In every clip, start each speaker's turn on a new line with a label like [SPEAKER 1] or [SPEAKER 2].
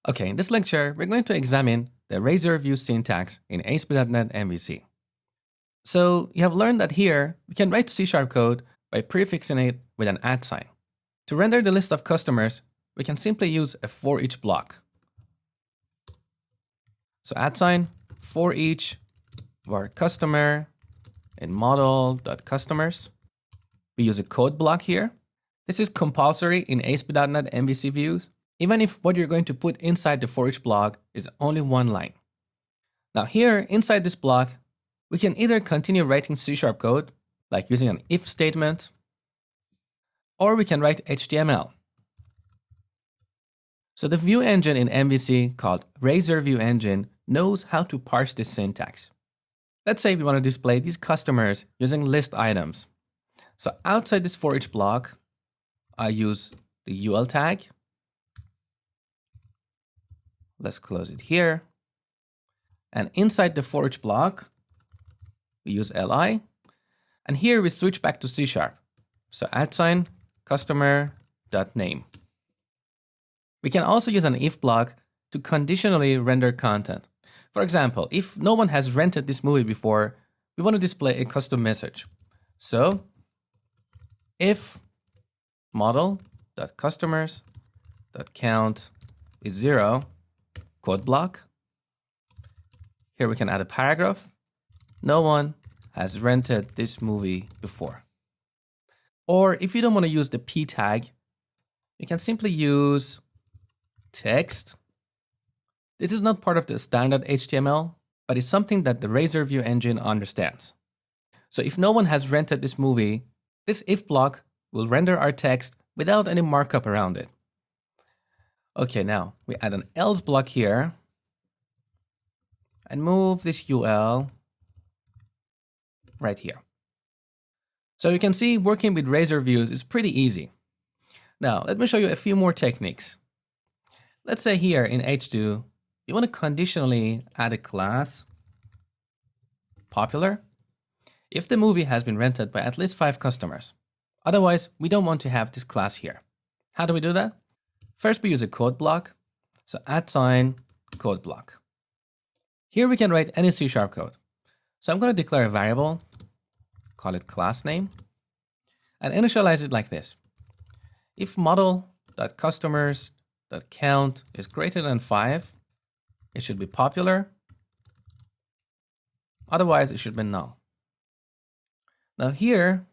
[SPEAKER 1] Okay, in this lecture, we're going to examine the razor view syntax in ASP.NET MVC. So you have learned that here, we can write C# code by prefixing it with an @ sign. To render the list of customers, we can simply use a for each block. So @ sign for each var customer in model.customers. We use a code block here. This is compulsory in ASP.NET MVC views, even if what you're going to put inside the for each block is only one line. Now here, inside this block, we can either continue writing C# code, like using an if statement, or we can write HTML. So the view engine in MVC called Razor View Engine knows how to parse this syntax. Let's say we want to display these customers using list items. So outside this for each block, I use the UL tag. Let's close it here. And inside the for each block, we use li. And here we switch back to C#. So @ sign customer.name. We can also use an if block to conditionally render content. For example, if no one has rented this movie before, we want to display a custom message. So if model.customers.count is 0, code block. Here we can add a paragraph. No one has rented this movie before. Or if you don't want to use the p tag, you can simply use text. This is not part of the standard HTML, but it's something that the Razor View Engine understands. So if no one has rented this movie, this if block will render our text without any markup around it. Okay, now we add an else block here and move this UL right here. So you can see working with Razor views is pretty easy. Now, let me show you a few more techniques. Let's say here in H2, you want to conditionally add a class popular if the movie has been rented by at least 5 customers. Otherwise, we don't want to have this class here. How do we do that? First, we use a code block. So @ sign code block. Here we can write any C# code. So I'm going to declare a variable, call it class name, and initialize it like this. If model.customers.count is greater than 5, it should be popular. Otherwise, it should be null. Now here,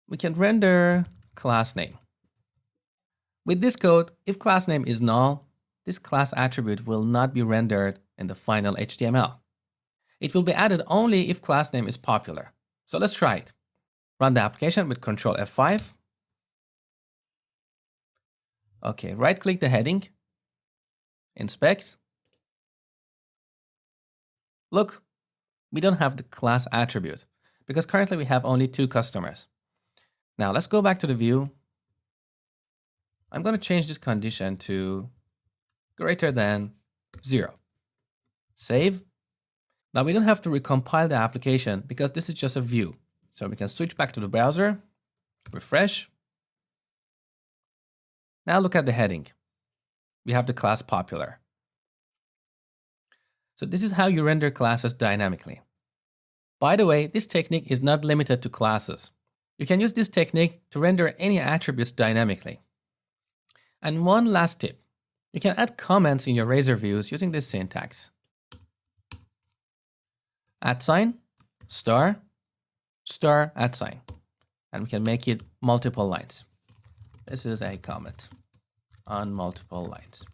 [SPEAKER 1] we can render class name. With this code, if class name is null, this class attribute will not be rendered in the final HTML. It will be added only if class name is popular. So let's try it. Run the application with Ctrl F5. Okay, right-click the heading. Inspect. Look, we don't have the class attribute because currently we have only 2 customers. Now let's go back to the view. I'm going to change this condition to greater than 0. Save. Now we don't have to recompile the application because this is just a view. So we can switch back to the browser, refresh. Now look at the heading. We have the class popular. So this is how you render classes dynamically. By the way, this technique is not limited to classes. You can use this technique to render any attributes dynamically. And one last tip. You can add comments in your Razor views using this syntax. @ sign, star, star, @ sign. And we can make it multiple lines. This is a comment on multiple lines.